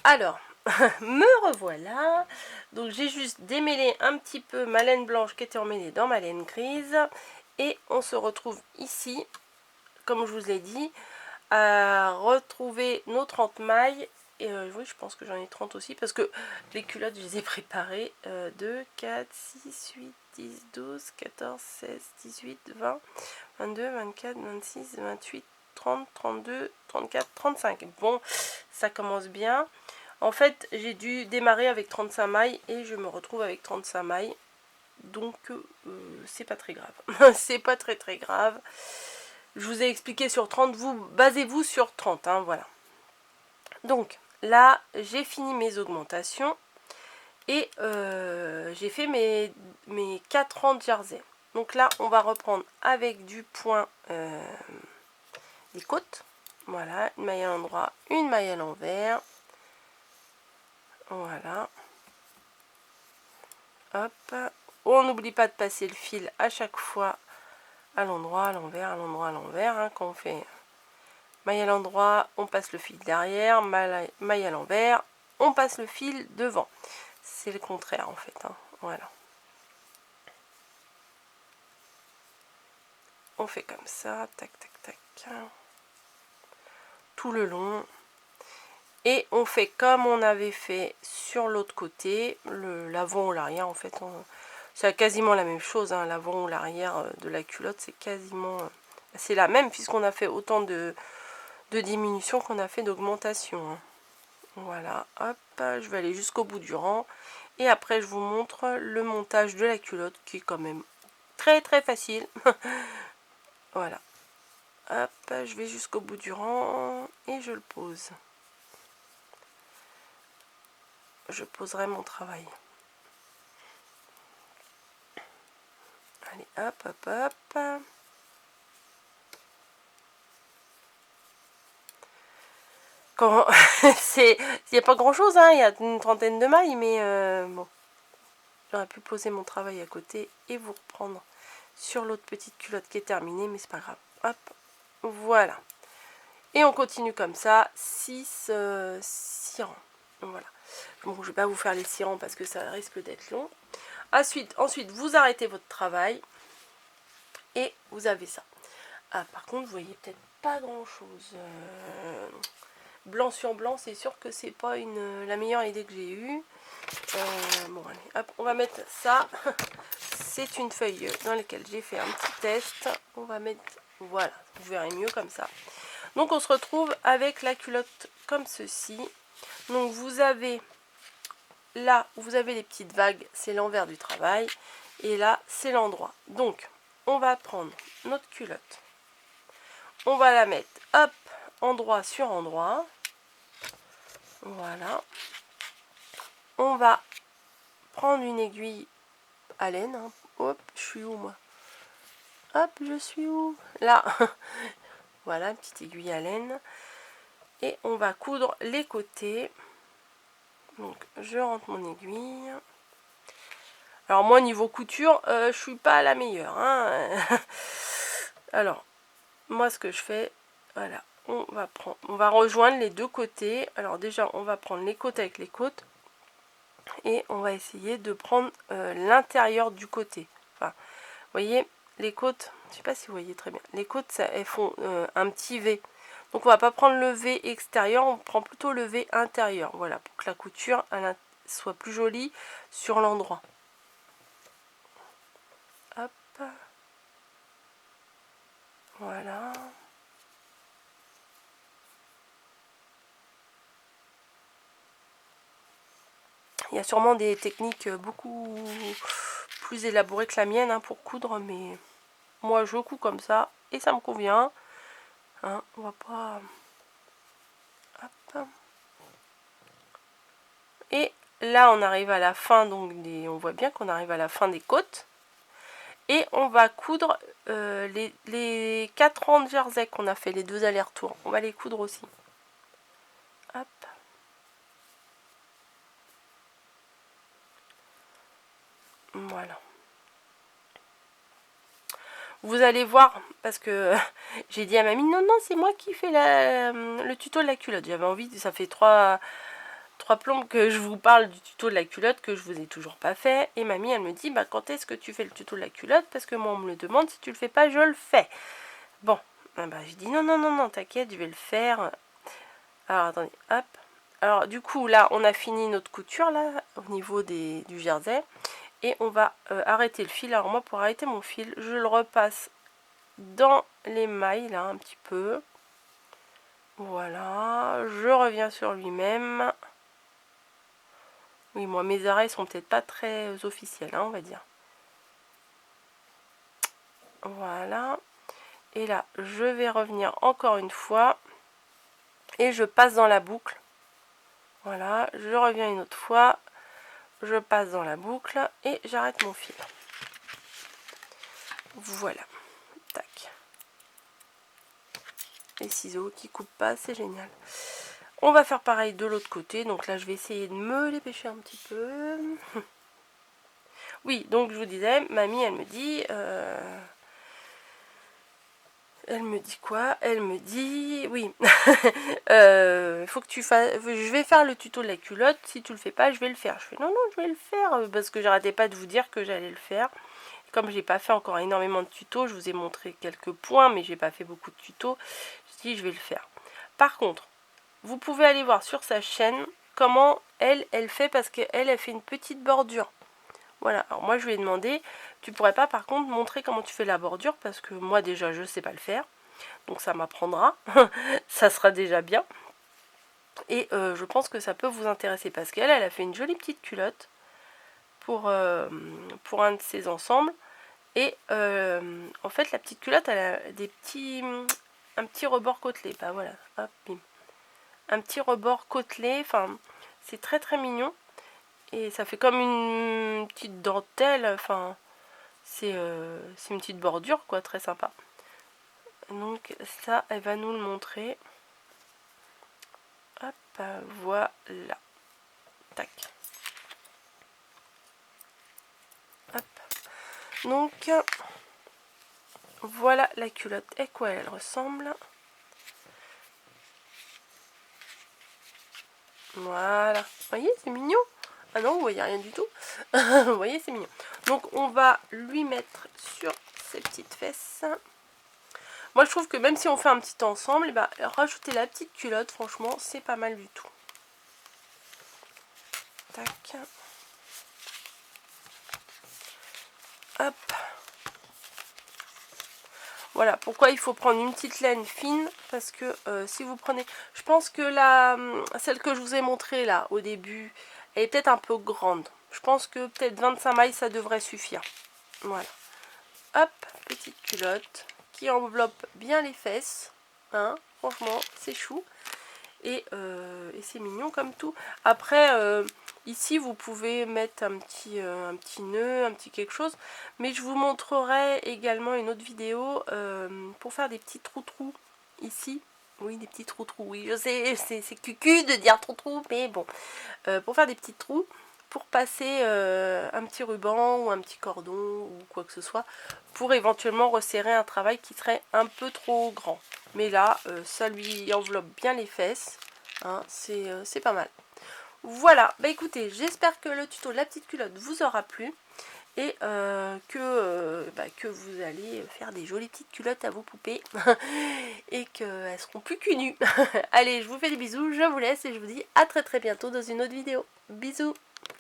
Alors, me revoilà. Donc j'ai juste démêlé un petit peu ma laine blanche qui était emmêlée dans ma laine grise. Et on se retrouve ici, comme je vous l'ai dit, à retrouver nos 30 mailles. Et oui, je pense que j'en ai 30 aussi, parce que les culottes, je les ai préparées. 2, 4, 6, 8, 10, 12, 14, 16, 18, 20, 22, 24, 26, 28, 30, 32, 34, 35. Bon, ça commence bien. En fait, j'ai dû démarrer avec 35 mailles et je me retrouve avec 35 mailles. Donc, c'est pas très grave. C'est pas très grave. Je vous ai expliqué sur 30. Vous basez-vous sur 30. Hein, voilà. Donc, là, j'ai fini mes augmentations. Et j'ai fait mes 4 rangs de jersey. Donc là, on va reprendre avec du point des côtes. Voilà, une maille à l'endroit, une maille à l'envers. Voilà. Hop. On n'oublie pas de passer le fil à chaque fois à l'endroit, à l'envers, à l'endroit, à l'envers. Hein, quand on fait maille à l'endroit, on passe le fil derrière. Maille à l'envers, on passe le fil devant. C'est le contraire en fait. Hein, voilà. On fait comme ça. Tac, tac, tac. Tout le long. Et on fait comme on avait fait sur l'autre côté, l'avant ou l'arrière en fait. C'est quasiment la même chose, hein, l'avant ou l'arrière de la culotte, c'est quasiment... c'est la même puisqu'on a fait autant de diminution qu'on a fait d'augmentation. Hein. Voilà, hop, je vais aller jusqu'au bout du rang. Et après je vous montre le montage de la culotte qui est quand même très facile. Voilà, hop, je vais jusqu'au bout du rang et je le pose. Je poserai mon travail. Allez, hop, hop, hop. Quand il n'y a pas grand chose, hein, il y a une trentaine de mailles, mais bon. J'aurais pu poser mon travail à côté et vous reprendre sur l'autre petite culotte qui est terminée, mais c'est pas grave. Hop, voilà. Et on continue comme ça, 6 rangs. Voilà. Bon, je vais pas vous faire les 6 rangs parce que ça risque d'être long. Ensuite, vous arrêtez votre travail et vous avez ça. Ah, par contre, vous voyez peut-être pas grand chose. Blanc sur blanc, c'est sûr que c'est pas la meilleure idée que j'ai eue. Bon, allez, hop, on va mettre ça. C'est une feuille dans laquelle j'ai fait un petit test. On va mettre, voilà, vous verrez mieux comme ça. Donc, on se retrouve avec la culotte comme ceci. Donc, vous avez là où vous avez les petites vagues, c'est l'envers du travail. Et là, c'est l'endroit. Donc, on va prendre notre culotte. On va la mettre, hop, endroit sur endroit. Voilà. On va prendre une aiguille à laine. Hein. Hop, je suis où moi? Hop, je suis où? Là. Voilà, petite aiguille à laine. Et on va coudre les côtés. Donc, je rentre mon aiguille. Alors, moi, niveau couture, je suis pas la meilleure. Hein. Alors, moi, ce que je fais, voilà. On va rejoindre les deux côtés. Alors, déjà, on va prendre les côtes avec les côtes. Et on va essayer de prendre l'intérieur du côté. Enfin, vous voyez, les côtes, je ne sais pas si vous voyez très bien, les côtes, elles font un petit V. Donc on va pas prendre le V extérieur, on prend plutôt le V intérieur. Voilà, pour que la couture elle, soit plus jolie sur l'endroit. Hop. Voilà. Il y a sûrement des techniques beaucoup plus élaborées que la mienne hein, pour coudre, mais moi je couds comme ça et ça me convient. Hein, on va pas... Hop. Et là on arrive à la fin, donc on voit bien qu'on arrive à la fin des côtes. Et on va coudre les 4 rangs de jersey qu'on a fait, les 2 allers-retours. On va les coudre aussi. Hop. Voilà. Vous allez voir, parce que j'ai dit à mamie, non, c'est moi qui fais le tuto de la culotte. J'avais envie, ça fait 3 3 plombes que je vous parle du tuto de la culotte que je vous ai toujours pas fait. Et mamie, elle me dit, bah quand est-ce que tu fais le tuto de la culotte? Parce que moi, on me le demande, si tu le fais pas, je le fais. Bon, bah je dis non, non, non, non, t'inquiète, je vais le faire. Alors, attendez, hop. Alors, du coup, là, on a fini notre couture, là, au niveau du jersey. Et on va arrêter le fil. Alors, moi, pour arrêter mon fil, je le repasse dans les mailles, là, un petit peu. Voilà, je reviens sur lui-même. Oui, moi, mes arrêts sont peut-être pas très officiels, hein, on va dire. Voilà. Et là, je vais revenir encore une fois. Et je passe dans la boucle. Voilà, je reviens une autre fois. Je passe dans la boucle et j'arrête mon fil. Voilà. Tac. Les ciseaux qui coupent pas, c'est génial. On va faire pareil de l'autre côté. Donc là, je vais essayer de me dépêcher un petit peu. Oui, donc je vous disais, mamie, elle me dit... Elle me dit quoi? Elle me dit... Oui. Faut que tu fasses... Je vais faire le tuto de la culotte. Si tu le fais pas, je vais le faire. Je fais non, non, je vais le faire. Parce que j'arrêtais pas de vous dire que j'allais le faire. Comme j'ai pas fait encore énormément de tutos, je vous ai montré quelques points, mais j'ai pas fait beaucoup de tutos. Je dis je vais le faire. Par contre, vous pouvez aller voir sur sa chaîne comment elle fait, parce qu'elle fait une petite bordure. Voilà, alors moi je lui ai demandé, tu pourrais pas par contre montrer comment tu fais la bordure, parce que moi déjà je sais pas le faire, donc ça m'apprendra, ça sera déjà bien. Et je pense que ça peut vous intéresser, parce qu'elle a fait une jolie petite culotte pour un de ses ensembles. Et en fait la petite culotte elle a un petit rebord côtelé, bah voilà, hop, bim. Un petit rebord côtelé, enfin c'est très très mignon. Et ça fait comme une petite dentelle, enfin c'est une petite bordure quoi, très sympa. Donc ça elle va nous le montrer. Hop, voilà. Tac. Hop. Donc voilà la culotte et quoi elle ressemble. Voilà. Vous voyez, c'est mignon. Ah non, vous voyez rien du tout. Vous voyez, c'est mignon. Donc, on va lui mettre sur ses petites fesses. Moi, je trouve que même si on fait un petit ensemble, eh ben, rajouter la petite culotte, franchement, c'est pas mal du tout. Tac. Hop. Voilà, pourquoi il faut prendre une petite laine fine, parce que si vous prenez... Je pense que celle que je vous ai montrée là, au début, elle est peut-être un peu grande. Je pense que peut-être 25 mailles, ça devrait suffire. Voilà. Hop, petite culotte qui enveloppe bien les fesses. Hein, franchement, c'est chou. Et c'est mignon comme tout. Après, ici, vous pouvez mettre un petit nœud, un petit quelque chose. Mais je vous montrerai également une autre vidéo pour faire des petits trous-trous ici. Oui, des petits trous-trous. Oui, je sais, c'est cucu de dire trous-trous, mais bon. Pour faire des petits trous, pour passer un petit ruban ou un petit cordon ou quoi que ce soit, pour éventuellement resserrer un travail qui serait un peu trop grand. Mais là, ça lui enveloppe bien les fesses, hein, c'est pas mal. Voilà, bah écoutez, j'espère que le tuto de la petite culotte vous aura plu. Et que vous allez faire des jolies petites culottes à vos poupées. Et qu'elles seront plus cul nues. Allez, je vous fais des bisous, je vous laisse et je vous dis à très très bientôt dans une autre vidéo. Bisous.